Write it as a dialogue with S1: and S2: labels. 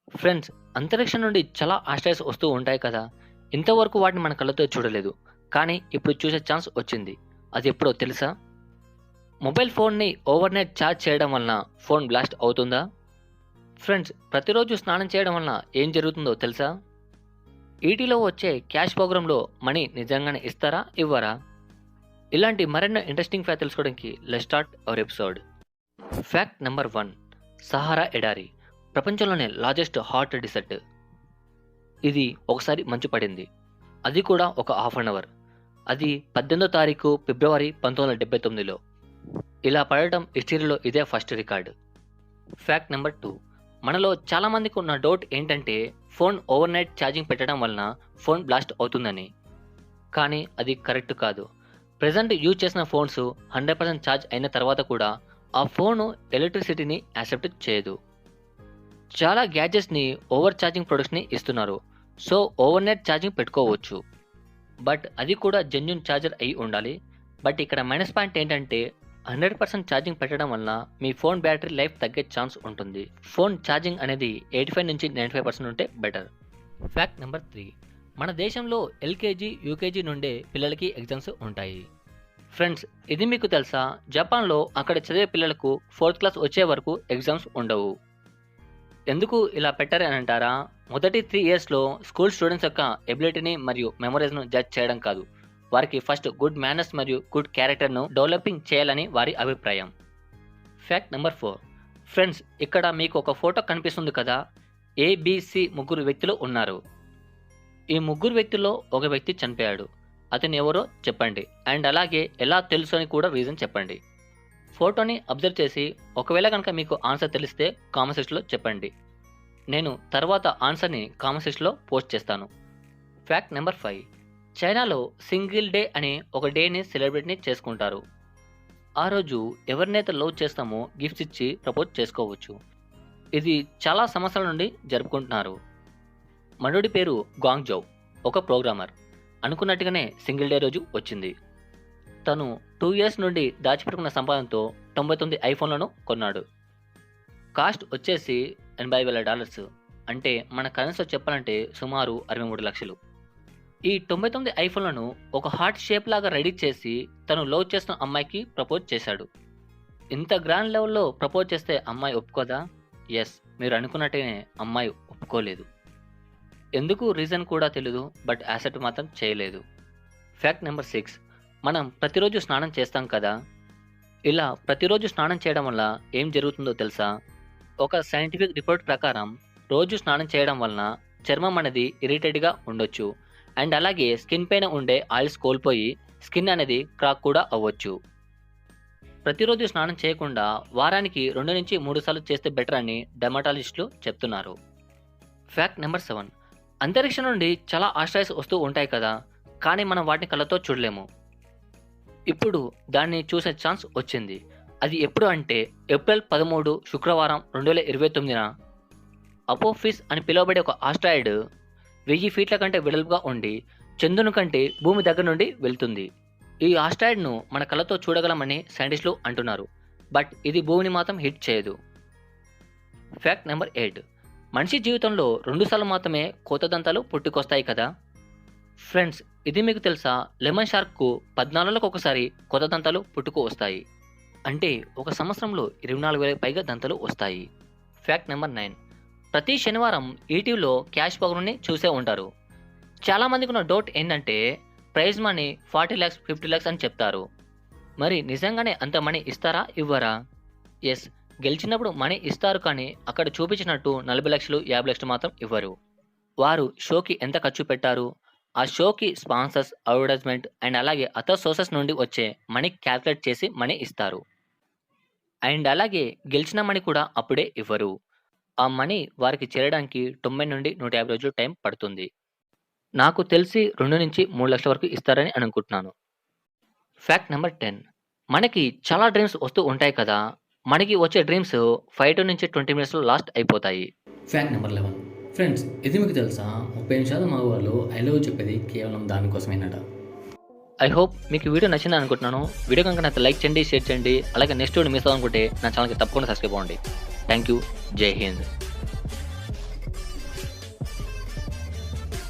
S1: Friends, అంతరిక్షం నుండి చాలా ఆస్ట్రాయిడ్స్ వస్తూ ఉంటాయి కదా! ఇంతవరకు వాటిని మన కళ్ళతో చూడలేదు. కానీ ఇప్పుడు చూసే ఛాన్స్ వచ్చింది. అది ఎప్పుడో తెలుసా? మొబైల్ ఫోన్‌ని ఓవర్‌నైట్ ఛార్జ్ చేయడం వలన ఫోన్ బ్లాస్ట్ అవుతుందా? ఫ్రెండ్స్, ప్రతిరోజు స్నానం చేయడం వలన ఏం జరుగుతుందో తెలుసా? ఈటీలో వచ్చే క్యాష్ ప్రోగ్రామ్‌లో మనీ నిజంగానే ఇస్తారా? ఇవ్వరా? ఇలాంటి మరెన్నో ఇంట్రెస్టింగ్ ఫ్యాక్ట్ తెలుసుకోవడానికి let's start our episode. Fact number 1. Sahara ఎడారి ప్రపంచంలోనే లార్జెస్ట్ హాట్ డెసర్ట్. ఇది ఒకసారి మంచు పడింది. అది కూడా ఒక హాఫ్ అన్ అవర్. అది 18వ తారీఖు ఫిబ్రవరి 1979లో. ఇలా పడటం హిస్టరీలో ఇదే ఫస్ట్ రికార్డ్. Fact number 2. మనలో చాలా మందికి ఉన్న డౌట్ ఏంటంటే ఫోన్ ఓవర్ నైట్ ఛార్జింగ్ పెట్టడం వలన ఫోన్ బ్లాస్ట్ అవుతుందని. కానీ అది కరెక్ట్ కాదు. ప్రెజెంట్ యూజ్ చేసిన ఫోన్స్ 100% ఛార్జ్ అయిన తర్వాత కూడా ఆ ఫోను ఎలక్ట్రిసిటీని యాక్సెప్ట్ చేయదు. చాలా గ్యాడ్జెట్స్ని ఓవర్ ఛార్జింగ్ ప్రొడక్ట్స్ని ఇస్తున్నారు. సో ఓవర్ నైట్ ఛార్జింగ్ పెట్టుకోవచ్చు. బట్ అది కూడా జెన్యూన్ ఛార్జర్ అయి ఉండాలి. బట్ ఇక్కడ మైనస్ పాయింట్ ఏంటంటే 100% ఛార్జింగ్ పెట్టడం వలన మీ ఫోన్ బ్యాటరీ లైఫ్ తగ్గే ఛాన్స్ ఉంటుంది. ఫోన్ ఛార్జింగ్ అనేది 85 నుంచి 95% ఉంటే బెటర్. Fact number 3. మన దేశంలో ఎల్కేజీ, యూకేజీ నుండే పిల్లలకి ఎగ్జామ్స్ ఉంటాయి. ఫ్రెండ్స్, ఇది మీకు తెలుసా? జపాన్లో అక్కడ చదివే పిల్లలకు 4th క్లాస్ వచ్చే వరకు ఎగ్జామ్స్ ఉండవు. ఎందుకు ఇలా పెట్టారు అని అంటారా? మొదటి 3 ఇయర్స్లో స్కూల్ స్టూడెంట్స్ యొక్క ఎబిలిటీని మరియు మెమరీస్ను జడ్జ్ చేయడం కాదు, వారికి ఫస్ట్ గుడ్ మేనర్స్ మరియు గుడ్ క్యారెక్టర్ను డెవలపింగ్ చేయాలని వారి అభిప్రాయం. Fact number 4. ఫ్రెండ్స్, ఇక్కడ మీకు ఒక ఫోటో కనిపిస్తుంది కదా. ఏబిసి ముగ్గురు వ్యక్తులు ఉన్నారు. ఈ ముగ్గురు వ్యక్తుల్లో ఒక వ్యక్తి చనిపోయాడు. అతను ఎవరో చెప్పండి. అండ్ అలాగే ఎలా తెలుసు అని కూడా రీజన్ చెప్పండి. ఫోటోని అబ్జర్వ్ చేసి ఒకవేళ కనుక మీకు ఆన్సర్ తెలిస్తే కామెంట్ సెక్షన్లో చెప్పండి. నేను తర్వాత ఆన్సర్ని కామెంట్ సెక్షన్లో పోస్ట్ చేస్తాను. Fact number 5. చైనాలో సింగిల్ డే అనే ఒక డేని సెలబ్రేట్ని చేసుకుంటారు. ఆ రోజు ఎవరినైతే లవ్ చేస్తామో గిఫ్ట్స్ ఇచ్చి ప్రపోజ్ చేసుకోవచ్చు. ఇది చాలా సంవత్సరాల నుండి జరుపుకుంటున్నారు. మనుడి పేరు గ్వాంగ్జౌ, ఒక ప్రోగ్రామర్. అనుకున్నట్టుగానే సింగిల్ డే రోజు వచ్చింది. తను 2 ఇయర్స్ నుండి దాచిపెట్టుకున్న సంపాదనతో 99 ఐఫోన్లను కొన్నాడు. కాస్ట్ వచ్చేసి $80,000. అంటే మన కరెన్సీలో చెప్పాలంటే సుమారు 63 లక్షలు. ఈ 99 ఐఫోన్లను ఒక హార్ట్ షేప్ లాగా రెడీ చేసి తను లవ్ చేస్తున్న అమ్మాయికి ప్రపోజ్ చేశాడు. ఇంత గ్రాండ్ లెవెల్లో ప్రపోజ్ చేస్తే అమ్మాయి ఒప్పుకోదా? ఎస్, మీరు అనుకున్నట్టుగానే అమ్మాయి ఒప్పుకోలేదు. ఎందుకు రీజన్ కూడా తెలీదు, బట్ యాక్సెప్ట్ మాత్రం చేయలేదు. Fact number 6. మనం ప్రతిరోజు స్నానం చేస్తాం కదా. ఇలా ప్రతిరోజు స్నానం చేయడం వల్ల ఏం జరుగుతుందో తెలుసా? ఒక సైంటిఫిక్ రిపోర్ట్ ప్రకారం రోజు స్నానం చేయడం వలన చర్మం అనేది ఇరిటేట్గా ఉండొచ్చు. అండ్ అలాగే స్కిన్ పైన ఉండే ఆయిల్స్ కోల్పోయి స్కిన్ అనేది క్రాక్ కూడా అవ్వచ్చు. ప్రతిరోజు స్నానం చేయకుండా వారానికి 2 నుంచి 3 సార్లు చేస్తే బెటర్ అని డెర్మటాలజిస్టులు చెప్తున్నారు. Fact number 7. అంతరిక్షం నుండి చాలా ఆస్ట్రాయిడ్స్ వస్తూ ఉంటాయి కదా, కానీ మనం వాటిని కళ్ళతో చూడలేము. ఇప్పుడు దాన్ని చూసే ఛాన్స్ వచ్చింది. అది ఎప్పుడు అంటే ఏప్రిల్ 13 శుక్రవారం 2029న అపోఫిస్ అని పిలువబడే ఒక ఆస్ట్రాయిడ్ 1000 ఫీట్ల కంటే వెడల్పుగా ఉండి చంద్రుని కంటే భూమి దగ్గర నుండి వెళ్తుంది. ఈ ఆస్ట్రాయిడ్ను మన కళ్ళతో చూడగలమని సైంటిస్టులు అంటున్నారు. బట్ ఇది భూమిని మాత్రం హిట్ చేయదు. Fact number 8. మనిషి జీవితంలో 2 సార్లు మాత్రమే కొత్త దంతాలు పుట్టుకొస్తాయి కదా. ఫ్రెండ్స్, ఇది మీకు తెలుసా? లెమన్ షార్క్కు 14 ఒకసారి కొత్త దంతాలు పుట్టుకు వస్తాయి. అంటే ఒక సంవత్సరంలో 24,000 పైగా దంతాలు వస్తాయి. Fact number 9. ప్రతి శనివారం ఈటీవీలో క్యాష్ ప్రోగ్రామ్ని చూసే ఉంటారు. చాలామందికి ఉన్న డౌట్ ఏంటంటే ప్రైజ్ మనీ 40 lakhs 50 lakhs అని చెప్తారు. మరి నిజంగానే అంత మనీ ఇస్తారా? ఇవ్వరా? ఎస్, గెలిచినప్పుడు మనీ ఇస్తారు, కానీ అక్కడ చూపించినట్టు 40 లక్షలు 50 లక్షలు మాత్రం ఇవ్వరు. వారు షోకి ఎంత ఖర్చు పెట్టారు, ఆ షోకి స్పాన్సర్స్, అడ్వర్టైజ్మెంట్ అండ్ అలాగే అదర్ సోర్సెస్ నుండి వచ్చే మనీ క్యాల్కులేట్ చేసి మనీ ఇస్తారు. అండ్ అలాగే గెలిచిన మనీ కూడా అప్పుడే ఇవ్వరు. ఆ మనీ వారికి చేరడానికి 90 నుండి 150 రోజులు టైం పడుతుంది. నాకు తెలిసి 2 నుంచి 3 లక్షల వరకు ఇస్తారని అనుకుంటున్నాను. Fact number 10. మనకి చాలా డ్రీమ్స్ వస్తూ ఉంటాయి కదా. మనకి వచ్చే డ్రీమ్స్ 5 నుంచి 20 మినిట్స్లో లాస్ట్ అయిపోతాయి. Fact number 11. ఫ్రెండ్స్, ఇది మీకు తెలుసా? 35% మగవాళ్ళు ఐ లవ్ చెప్పేది కేవలం దానికోసమేనట. ఐ హోప్ మీకు వీడియో నచ్చిందని అనుకుంటున్నాను. వీడియో కనుక నాకు లైక్ చేయండి, షేర్ చేయండి. అలాగే నెక్స్ట్ వీడియో మిస్ అవ్వాలనుకుంటే నా ఛానల్కి తప్పకుండా సబ్స్క్రైబ్ అవ్వండి. Thank you. జై హింద్.